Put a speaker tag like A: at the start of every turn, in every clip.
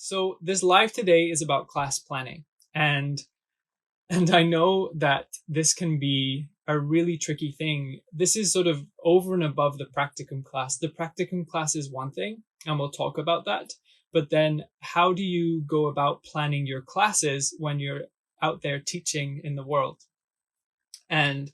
A: So this live today is about class planning. And and I know that this can be a really tricky thing. This is sort of over and above the practicum class. The practicum class is one thing, and we'll talk about that. But then how do you go about planning your classes when you're out there teaching in the world? And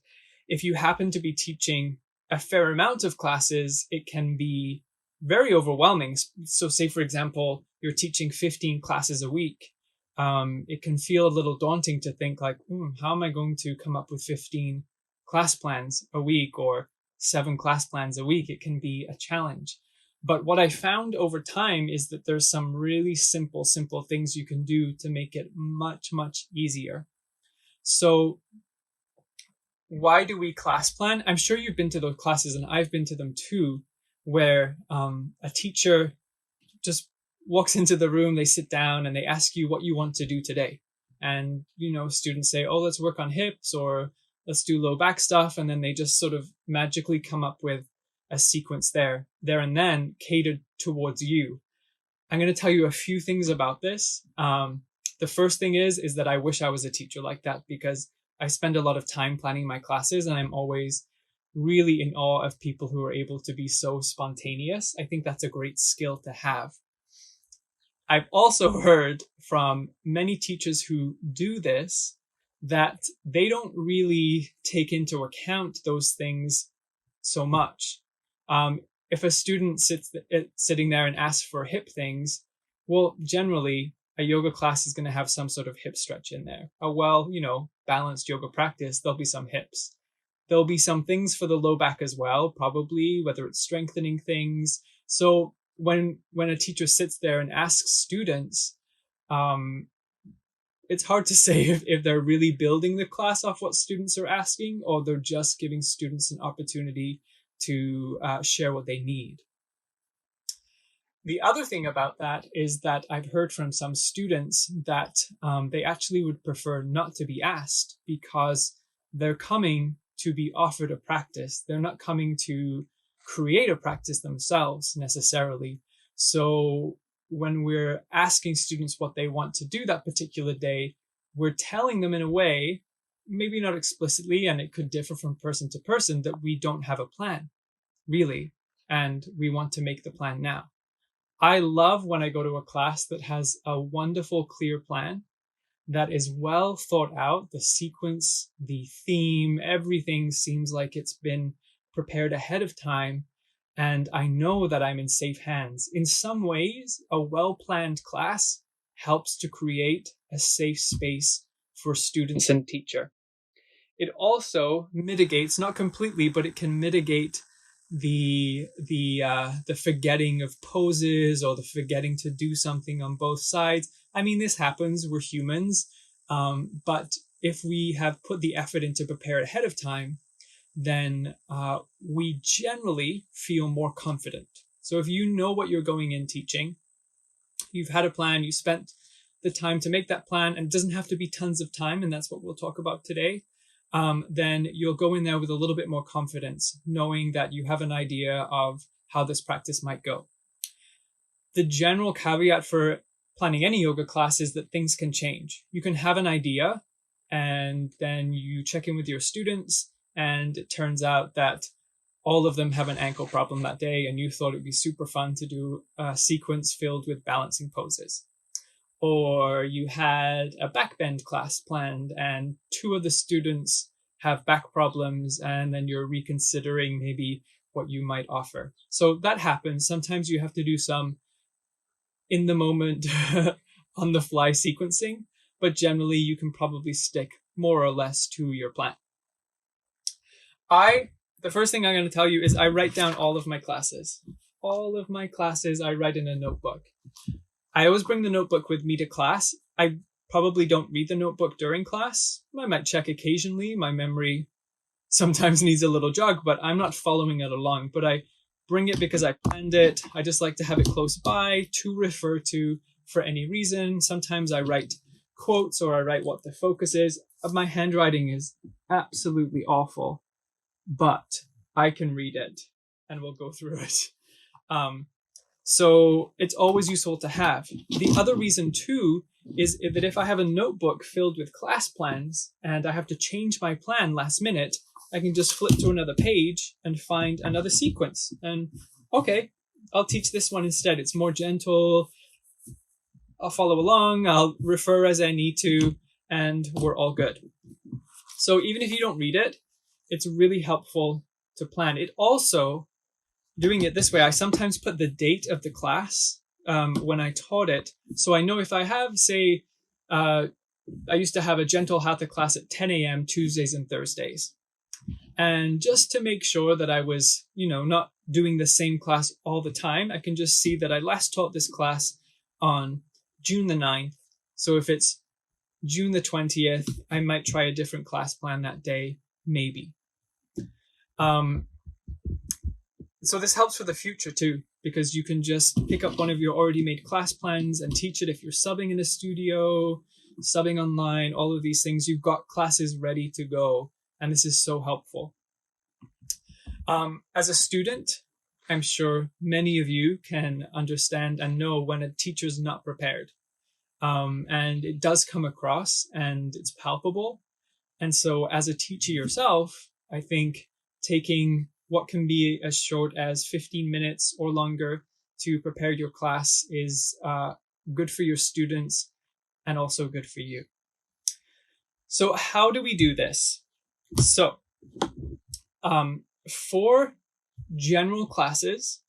A: if you happen to be teaching a fair amount of classes, it can be very overwhelming. So say, for example, you're teaching 15 classes a week. It can feel a little daunting to think like, how am I going to come up with 15 class plans a week or 7 class plans a week? It can be a challenge. But what I found over time is that there's some really simple things you can do to make it much, much easier. So why do we class plan? I'm sure you've been to those classes, and I've been to them too, where a teacher just walks into the room, they sit down and they ask you what you want to do today. And, students say, oh, let's work on hips or let's do low back stuff. And then they just sort of magically come up with a sequence there and then catered towards you. I'm going to tell you a few things about this. The first thing is that I wish I was a teacher like that, because I spend a lot of time planning my classes and I'm always really in awe of people who are able to be so spontaneous. I think that's a great skill to have. I've also heard from many teachers who do this that they don't really take into account those things so much. If a student sitting there and asks for hip things, well, generally a yoga class is going to have some sort of hip stretch in there. Balanced yoga practice, there'll be some hips. There'll be some things for the low back as well, probably, whether it's strengthening things. So when a teacher sits there and asks students, it's hard to say if they're really building the class off what students are asking, or they're just giving students an opportunity to share what they need. The other thing about that is that I've heard from some students that they actually would prefer not to be asked, because they're coming to be offered a practice. They're not coming to create a practice themselves necessarily. So when we're asking students what they want to do that particular day, we're telling them in a way, maybe not explicitly, and it could differ from person to person, that we don't have a plan, really, and we want to make the plan now. I love when I go to a class that has a wonderful, clear plan that is well thought out. The sequence, the theme, everything seems like it's been prepared ahead of time. And I know that I'm in safe hands. In some ways, a well-planned class helps to create a safe space for students and teacher. It also mitigates, not completely, but it can mitigate the forgetting of poses or the forgetting to do something on both sides. I mean, this happens, we're humans, but if we have put the effort in to prepare ahead of time, then we generally feel more confident. So if you know what you're going in teaching, you've had a plan, you spent the time to make that plan, and it doesn't have to be tons of time, and that's what we'll talk about today. Then you'll go in there with a little bit more confidence, knowing that you have an idea of how this practice might go. The general caveat for planning any yoga class is that things can change. You can have an idea, and then you check in with your students, and it turns out that all of them have an ankle problem that day, and you thought it'd be super fun to do a sequence filled with balancing poses. Or you had a back bend class planned and 2 of the students have back problems, and then you're reconsidering maybe what you might offer. So that happens. Sometimes you have to do some in the moment on the fly sequencing, but generally you can probably stick more or less to your plan. The first thing I'm going to tell you is I write down all of my classes. All of my classes I write in a notebook. I always bring the notebook with me to class. I probably don't read the notebook during class. I might check occasionally. My memory sometimes needs a little jog, but I'm not following it along. But I bring it because I planned it. I just like to have it close by to refer to for any reason. Sometimes I write quotes or I write what the focus is. My handwriting is absolutely awful, but I can read it and we'll go through it. So it's always useful to have. The other reason too is that if I have a notebook filled with class plans and I have to change my plan last minute, I can just flip to another page and find another sequence. And okay, I'll teach this one instead. It's more gentle. I'll follow along. I'll refer as I need to, and we're all good. So even if you don't read it, it's really helpful to plan. It also, doing it this way, I sometimes put the date of the class when I taught it. So I know if I have, say, I used to have a gentle hatha class at 10 a.m. Tuesdays and Thursdays. And just to make sure that I was, not doing the same class all the time, I can just see that I last taught this class on June the 9th. So if it's June the 20th, I might try a different class plan that day, maybe. So this helps for the future too, because you can just pick up one of your already made class plans and teach it if you're subbing in a studio, subbing online, all of these things. You've got classes ready to go, and this is so helpful. As a student, I'm sure many of you can understand and know when a teacher's not prepared. And it does come across and it's palpable. And so as a teacher yourself, I think taking what can be as short as 15 minutes or longer to prepare your class is good for your students and also good for you. So how do we do this? So for general classes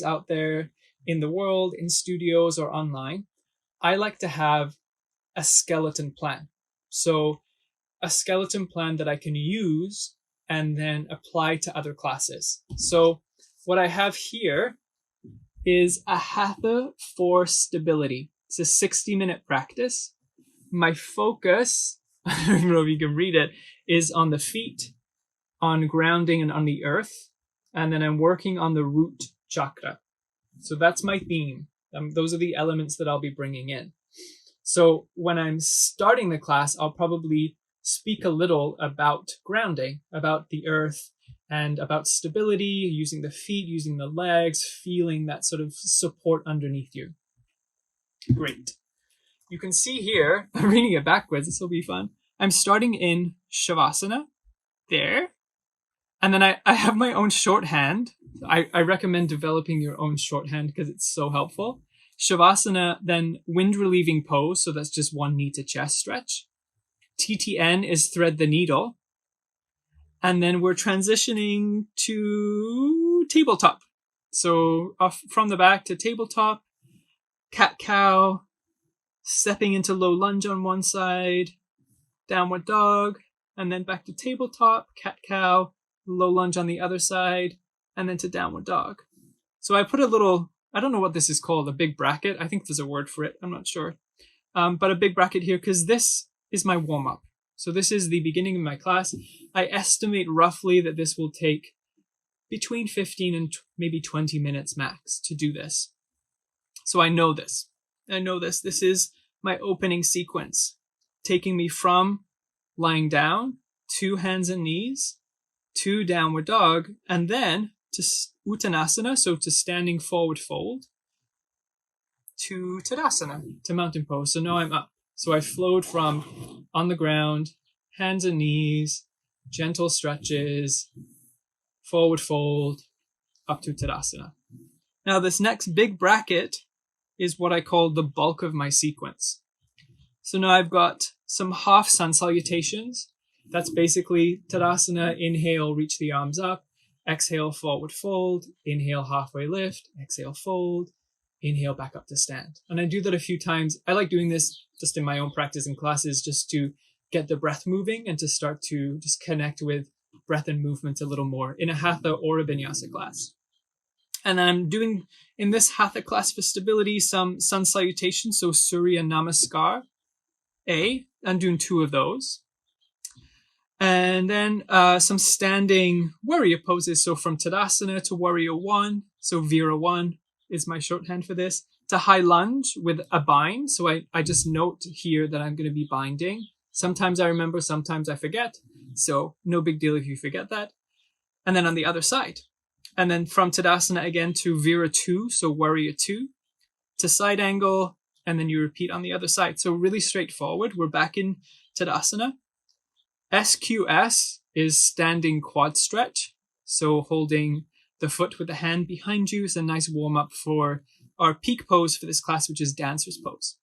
A: out there in the world, in studios or online, I like to have a skeleton plan. So a skeleton plan that I can use and then apply to other classes. So what I have here is a hatha for stability. It's a 60-minute practice. My focus, I don't know if you can read it, is on the feet, on grounding and on the earth. And then I'm working on the root chakra. So that's my theme. Those are the elements that I'll be bringing in. So when I'm starting the class, I'll probably speak a little about grounding, about the earth, and about stability, using the feet, using the legs, feeling that sort of support underneath you. Great. You can see here, I'm reading it backwards, this will be fun. I'm starting in Shavasana, there. And then I have my own shorthand. I recommend developing your own shorthand because it's so helpful. Shavasana, then wind relieving pose. So that's just one knee to chest stretch. TTN is thread the needle. And then we're transitioning to tabletop. So off from the back to tabletop, cat-cow, stepping into low lunge on one side, downward dog, and then back to tabletop, cat-cow, low lunge on the other side, and then to downward dog. So I put a little, I don't know what this is called, a big bracket. I think there's a word for it. I'm not sure. But a big bracket here because this is my warm-up. So this is the beginning of my class. I estimate roughly that this will take between 15 and maybe 20 minutes max to do this. So I know this. This is my opening sequence, taking me from lying down to hands and knees, to downward dog, and then to Uttanasana, so to standing forward fold, to Tadasana, to mountain pose. So now I'm up. So I flowed from on the ground, hands and knees, gentle stretches, forward fold, up to Tadasana. Now this next big bracket is what I call the bulk of my sequence. So now I've got some half sun salutations. That's basically Tadasana, inhale, reach the arms up, exhale, forward fold, inhale, halfway lift, exhale, fold, inhale, back up to stand. And I do that a few times. I like doing this just in my own practice in classes, just to get the breath moving and to start to just connect with breath and movement a little more in a hatha or a vinyasa class. And then I'm doing in this hatha class for stability some sun salutations, so Surya Namaskar, I'm doing 2 of those. And then some standing warrior poses. So from Tadasana to warrior 1, so Vira 1 is my shorthand for this, to high lunge with a bind. So I just note here that I'm going to be binding. Sometimes I remember, sometimes I forget. So no big deal if you forget that. And then on the other side, And then from Tadasana again to Vira 2, so Warrior 2, to side angle, and then you repeat on the other side. So really straightforward. We're back in Tadasana. SQS is standing quad stretch. So holding the foot with the hand behind you is a nice warm up for our peak pose for this class, which is dancer's pose.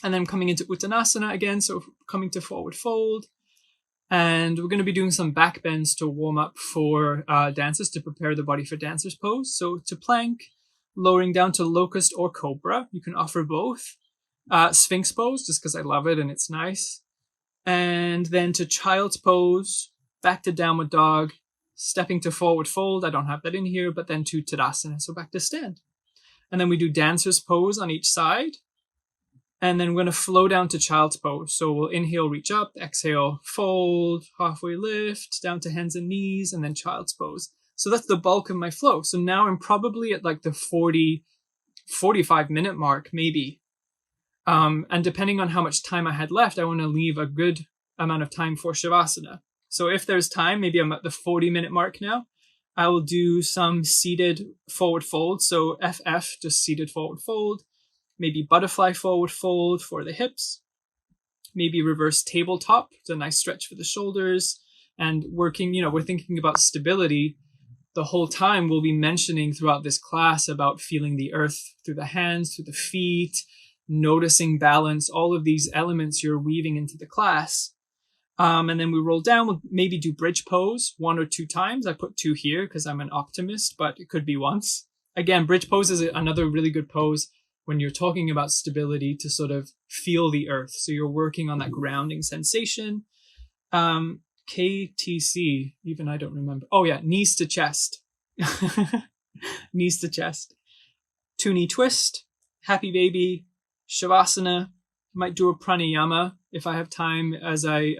A: And then coming into Uttanasana again, so coming to forward fold. And we're going to be doing some back bends to warm up for dancers to prepare the body for dancer's pose. So to plank, lowering down to locust or cobra. You can offer both. Sphinx pose, just because I love it and it's nice. And then to child's pose, back to downward dog, stepping to forward fold. I don't have that in here, but then to Tadasana, so back to stand. And then we do dancer's pose on each side. And then we're going to flow down to child's pose. So we'll inhale, reach up, exhale, fold, halfway lift, down to hands and knees, and then child's pose. So that's the bulk of my flow. So now I'm probably at like the 45 minute mark, maybe. And depending on how much time I had left, I want to leave a good amount of time for Shavasana. So if there's time, maybe I'm at the 40-minute mark now, I will do some seated forward fold. So FF, just seated forward fold. Maybe butterfly forward fold for the hips. Maybe reverse tabletop. It's a nice stretch for the shoulders. And working, we're thinking about stability. The whole time we'll be mentioning throughout this class about feeling the earth through the hands, through the feet, noticing balance, all of these elements you're weaving into the class. And then we roll down, we'll maybe do bridge pose 1 or 2 times. I put 2 here because I'm an optimist, but it could be once. Again, bridge pose is another really good pose when you're talking about stability to sort of feel the earth. So you're working on that grounding sensation. KTC, even I don't remember. Oh yeah, knees to chest. Knees to chest. 2 knee twist, happy baby, Shavasana. Might do a pranayama if I have time as I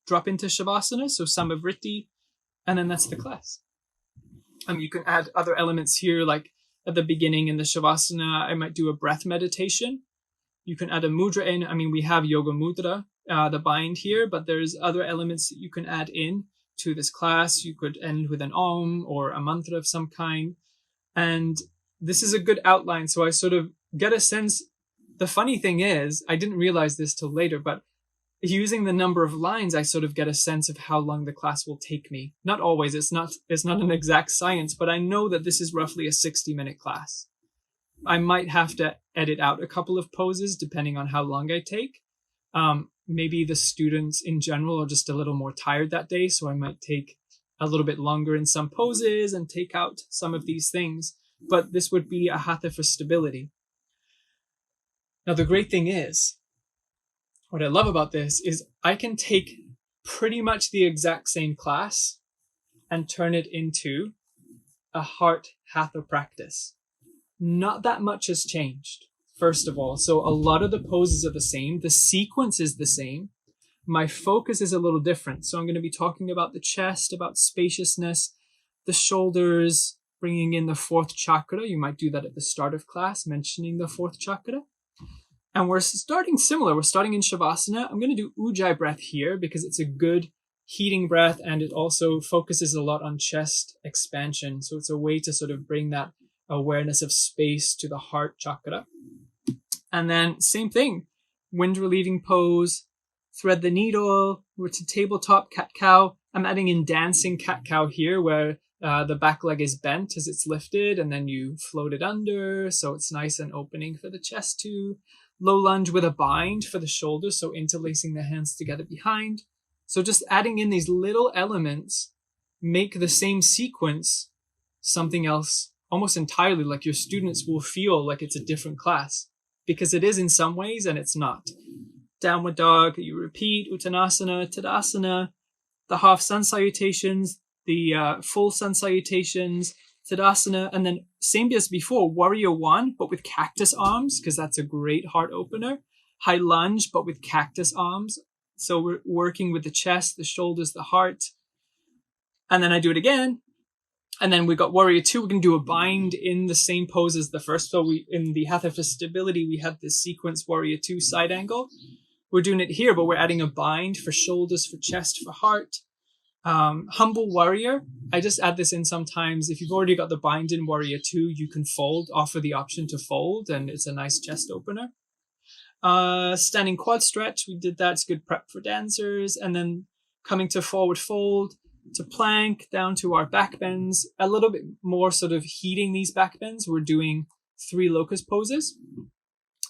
A: drop into Shavasana, so Samavriti, and then that's the class. You can add other elements here, like at the beginning in the Shavasana, I might do a breath meditation. You can add a mudra in. We have Yoga Mudra, the bind here, but there's other elements that you can add in to this class. You could end with an Om or a mantra of some kind. And this is a good outline, so I sort of get a sense. The funny thing is, I didn't realize this till later, but using the number of lines, I sort of get a sense of how long the class will take me. Not always, it's not an exact science, but I know that this is roughly a 60-minute class. I might have to edit out a couple of poses depending on how long I take. Maybe the students in general are just a little more tired that day, so I might take a little bit longer in some poses and take out some of these things. But this would be a hatha for stability. Now, the great thing is, what I love about this is I can take pretty much the exact same class and turn it into a heart hatha practice. Not that much has changed, first of all. So a lot of the poses are the same. The sequence is the same. My focus is a little different. So I'm going to be talking about the chest, about spaciousness, the shoulders, bringing in the 4th chakra. You might do that at the start of class, mentioning the 4th chakra. And we're starting similar. We're starting in Shavasana. I'm going to do Ujjayi breath here because it's a good heating breath and it also focuses a lot on chest expansion. So it's a way to sort of bring that awareness of space to the heart chakra. And then same thing, wind relieving pose, thread the needle, we're to tabletop cat-cow. I'm adding in dancing cat-cow here where the back leg is bent as it's lifted and then you float it under. So it's nice and opening for the chest too. Low lunge with a bind for the shoulders, so interlacing the hands together behind. So just adding in these little elements make the same sequence something else almost entirely. Like your students will feel like it's a different class because it is in some ways and it's not. Downward dog, you repeat, Uttanasana, Tadasana, the half sun salutations, the full sun salutations, Tadasana, and then same as before, Warrior 1, but with cactus arms, because that's a great heart opener. High lunge, but with cactus arms. So we're working with the chest, the shoulders, the heart. And then I do it again. And then we got Warrior 2. We're going to do a bind in the same pose as the first. So in the Hatha for Stability, we have this sequence Warrior 2 side angle. We're doing it here, but we're adding a bind for shoulders, for chest, for heart. Humble Warrior, I just add this in sometimes. If you've already got the bind in Warrior 2, you can fold, offer the option to fold, and it's a nice chest opener. Standing quad stretch, we did that. It's good prep for dancers. And then coming to forward fold, to plank, down to our back bends. A little bit more sort of heating these back bends. We're doing 3 locust poses.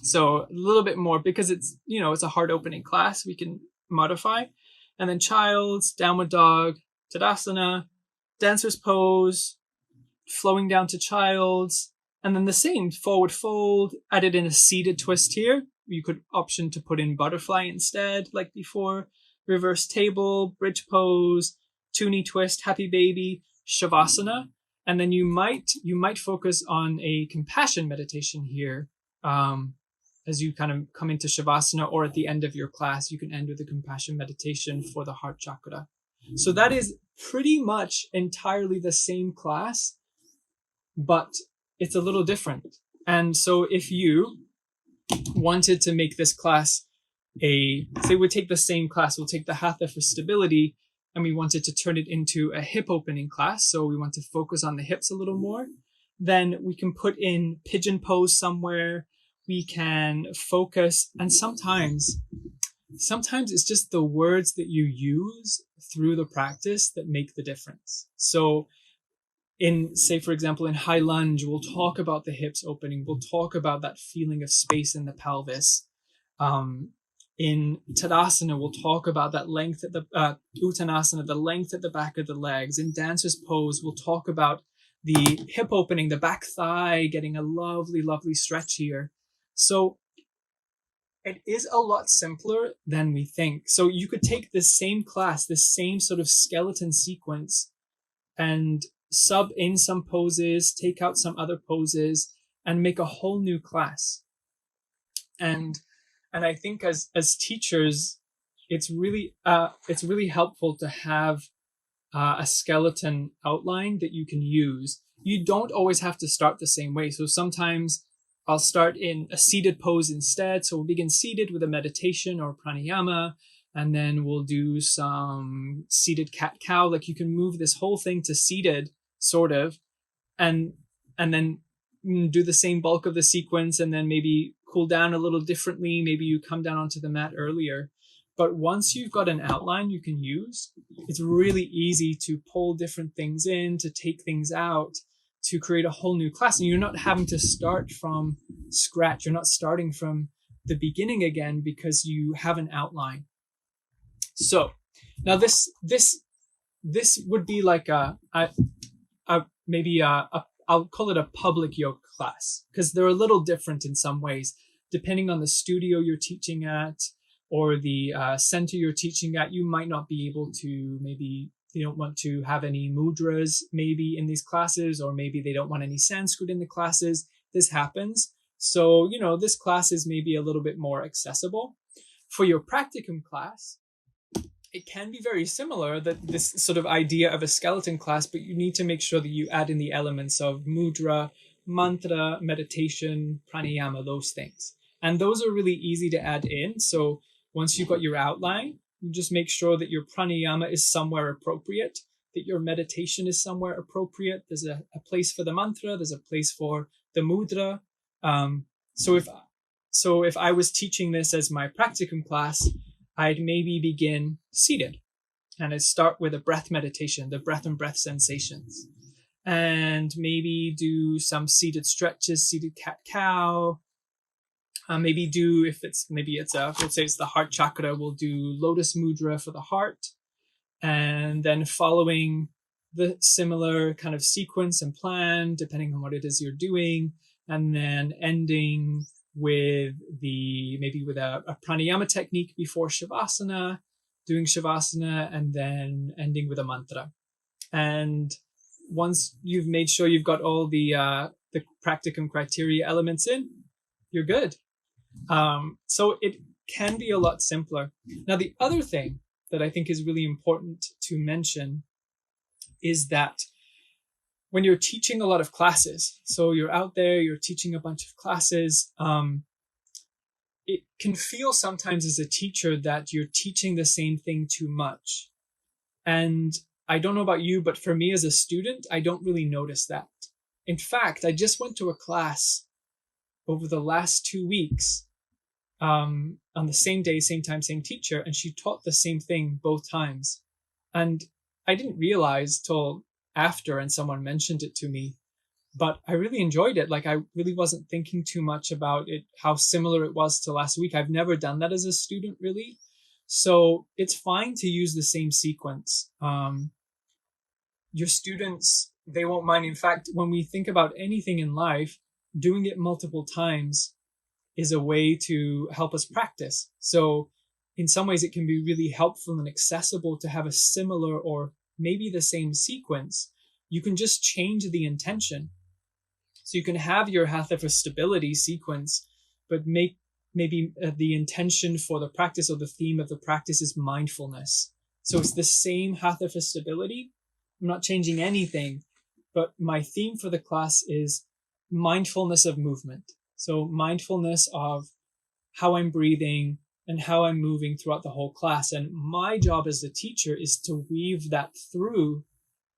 A: So a little bit more, because it's, it's a hard opening class, we can modify. And then child's, downward dog, Tadasana, dancer's pose, flowing down to child's, and then the same forward fold, added in a seated twist here. You could option to put in butterfly instead, like before. Reverse table, bridge pose, toonie twist, happy baby, shavasana. And then you might focus on a compassion meditation here. As you kind of come into shavasana, or at the end of your class, you can end with a compassion meditation for the heart chakra. So that is pretty much entirely the same class, but it's a little different. And so if you wanted to make this class say we take the same class, we'll take the hatha for stability, and we wanted to turn it into a hip opening class, so we want to focus on the hips a little more, then we can put in pigeon pose somewhere. We can focus, and sometimes it's just the words that you use through the practice that make the difference. So say, for example, in high lunge, we'll talk about the hips opening. We'll talk about that feeling of space in the pelvis. In Tadasana, we'll talk about that length at the Uttanasana, the length at the back of the legs. In dancer's pose, we'll talk about the hip opening, the back thigh, getting a lovely, lovely stretch here. So it is a lot simpler than we think. So you could take this same class, this same sort of skeleton sequence, and sub in some poses, take out some other poses, and make a whole new class. And I think as teachers, it's really helpful to have a skeleton outline that you can use. You don't always have to start the same way. So sometimes I'll start in a seated pose instead. So we'll begin seated with a meditation or pranayama, and then we'll do some seated cat-cow. Like, you can move this whole thing to seated, sort of, and then do the same bulk of the sequence, and then maybe cool down a little differently. Maybe you come down onto the mat earlier. But once you've got an outline you can use, it's really easy to pull different things in, to take things out, to create a whole new class. And you're not having to start from scratch. You're not starting from the beginning again, because you have an outline. So now this would be like maybe I'll call it a public yoga class, because they're a little different in some ways, depending on the studio you're teaching at or the center you're teaching at. You might not be able to, maybe they don't want to have any mudras maybe in these classes, or maybe they don't want any Sanskrit in the classes. This happens. So, this class is maybe a little bit more accessible. For your practicum class, it can be very similar, that this sort of idea of a skeleton class, but you need to make sure that you add in the elements of mudra, mantra, meditation, pranayama, those things. And those are really easy to add in. So once you've got your outline, you just make sure that your pranayama is somewhere appropriate, that your meditation is somewhere appropriate. There's a place for the mantra, there's a place for the mudra. So if I was teaching this as my practicum class, I'd maybe begin seated, and I'd start with a breath meditation, the breath and breath sensations, and maybe do some seated stretches, seated cat-cow. Maybe let's say it's the heart chakra, we'll do lotus mudra for the heart, and then following the similar kind of sequence and plan, depending on what it is you're doing, and then ending with a pranayama technique before shavasana, doing shavasana, and then ending with a mantra. And once you've made sure you've got all the practicum criteria elements in, you're good. So it can be a lot simpler. Now, the other thing that I think is really important to mention is that when you're teaching a lot of classes, so you're out there, you're teaching a bunch of classes, it can feel sometimes as a teacher that you're teaching the same thing too much. And I don't know about you, but for me as a student, I don't really notice that. In fact, I just went to a class over the last 2 weeks, on the same day, same time, same teacher, and she taught the same thing both times. And I didn't realize till after, and someone mentioned it to me, but I really enjoyed it. Like, I really wasn't thinking too much about it, how similar it was to last week. I've never done that as a student, really. So it's fine to use the same sequence. Your students, they won't mind. In fact, when we think about anything in life, doing it multiple times is a way to help us practice. So in some ways, it can be really helpful and accessible to have a similar or maybe the same sequence. You can just change the intention. So you can have your Hatha for stability sequence, but make maybe the intention for the practice or the theme of the practice is mindfulness. So it's the same Hatha for stability. I'm not changing anything, but my theme for the class is mindfulness of movement. So mindfulness of how I'm breathing and how I'm moving throughout the whole class. And my job as the teacher is to weave that through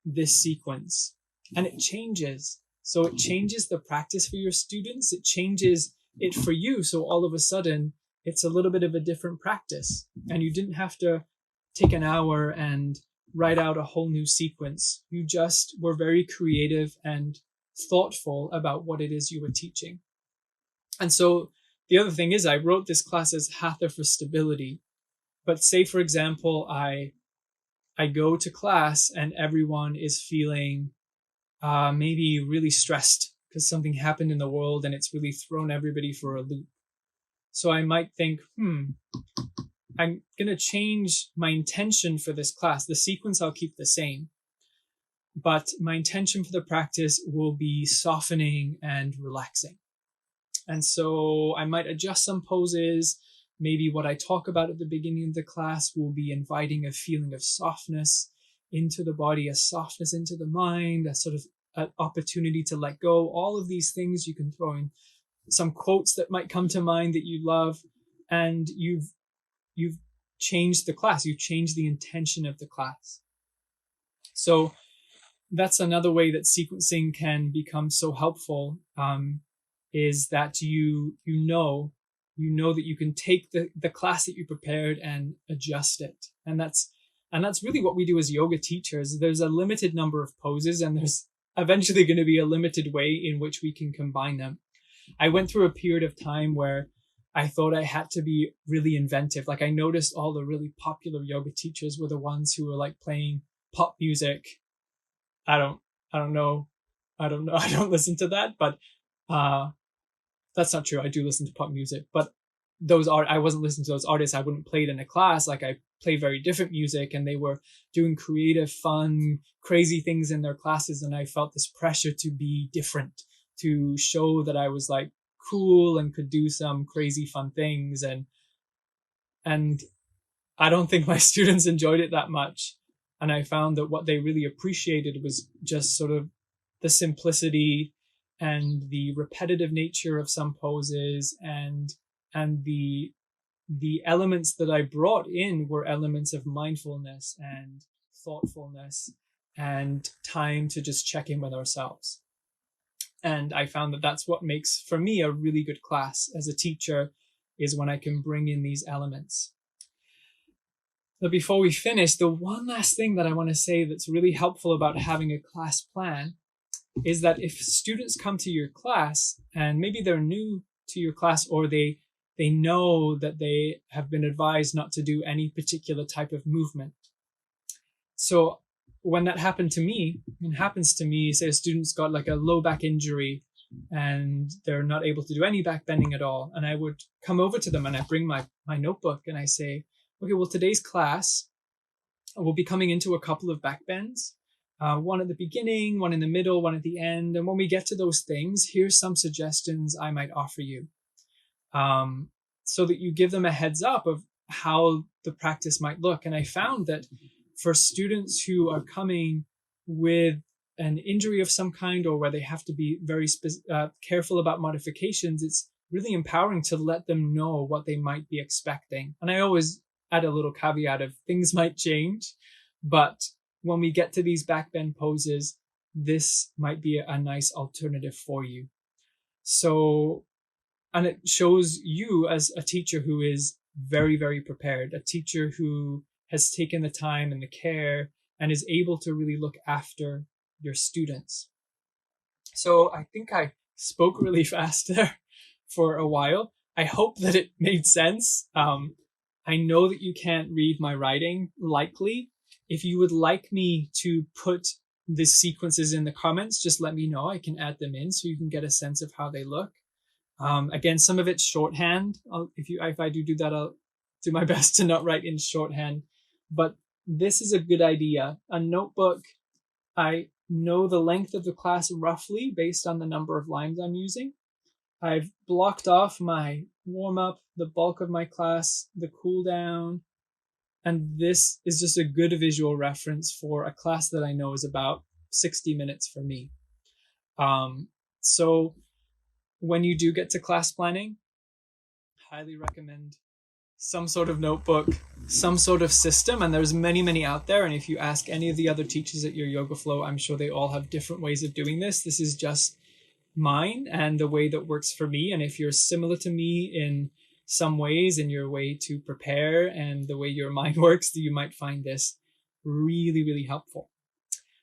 A: this sequence. And it changes. So it changes the practice for your students. It changes it for you. So all of a sudden, it's a little bit of a different practice. And you didn't have to take an hour and write out a whole new sequence. You just were very creative and thoughtful about what it is you were teaching. And so the other thing is, I wrote this class as Hatha for stability. But say, for example, I go to class and everyone is feeling maybe really stressed because something happened in the world and it's really thrown everybody for a loop. So I might think, I'm going to change my intention for this class. The sequence I'll keep the same, but my intention for the practice will be softening and relaxing. And so I might adjust some poses. Maybe what I talk about at the beginning of the class will be inviting a feeling of softness into the body, a softness into the mind, a sort of an opportunity to let go. All of these things you can throw in some quotes that might come to mind that you love, and you've changed the class. You've changed the intention of the class. So that's another way that sequencing can become so helpful, is that you know that you can take the class that you prepared and adjust it. And that's really what we do as yoga teachers. There's a limited number of poses, and there's eventually going to be a limited way in which we can combine them. I went through a period of time where I thought I had to be really inventive. Like, I noticed all the really popular yoga teachers were the ones who were like playing pop music. I don't know. I don't listen to that, but that's not true. I do listen to pop music, but I wasn't listening to those artists. I wouldn't play it in a class. Like, I play very different music, and they were doing creative, fun, crazy things in their classes. And I felt this pressure to be different, to show that I was like cool and could do some crazy fun things. And I don't think my students enjoyed it that much. And I found that what they really appreciated was just sort of the simplicity and the repetitive nature of some poses, and the elements that I brought in were elements of mindfulness and thoughtfulness and time to just check in with ourselves. And I found that that's what makes, for me, a really good class as a teacher, is when I can bring in these elements. But before we finish, the one last thing that I want to say that's really helpful about having a class plan is that if students come to your class and maybe they're new to your class, or they know that they have been advised not to do any particular type of movement. So when that happens to me, say a student's got like a low back injury and they're not able to do any back bending at all. And I would come over to them and I bring my notebook and I say, okay, well, today's class, we'll be coming into a couple of back bends. One at the beginning, one in the middle, one at the end. And when we get to those things, here's some suggestions I might offer you. So that you give them a heads up of how the practice might look. And I found that for students who are coming with an injury of some kind, or where they have to be very careful about modifications, it's really empowering to let them know what they might be expecting. And I always add a little caveat of things might change, but when we get to these backbend poses, this might be a nice alternative for you. So, and it shows you as a teacher who is very, very prepared, a teacher who has taken the time and the care and is able to really look after your students. So I think I spoke really fast there for a while. I hope that it made sense. I know that you can't read my writing likely. If you would like me to put the sequences in the comments, just let me know. I can add them in so you can get a sense of how they look. Again, some of it's shorthand. If I do that, I'll do my best to not write in shorthand. But this is a good idea. A notebook, I know the length of the class roughly based on the number of lines I'm using. I've blocked off my warm up, the bulk of my class, the cool down, and this is just a good visual reference for a class that I know is about 60 minutes for me. So when you do get to class planning, highly recommend some sort of notebook, some sort of system, and there's many, many out there. And if you ask any of the other teachers at your yoga flow, I'm sure they all have different ways of doing this. This is just mine and the way that works for me. And if you're similar to me in some ways in your way to prepare and the way your mind works, you might find this really, really helpful.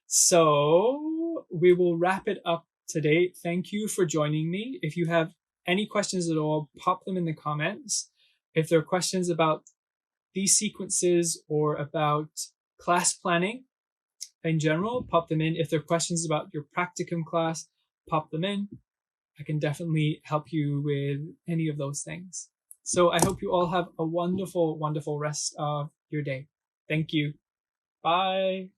A: So we will wrap it up today. Thank you for joining me. If you have any questions at all, pop them in the comments. If there are questions about these sequences or about class planning in general, pop them in. If there are questions about your practicum class, pop them in. I can definitely help you with any of those things. So I hope you all have a wonderful, wonderful rest of your day. Thank you. Bye.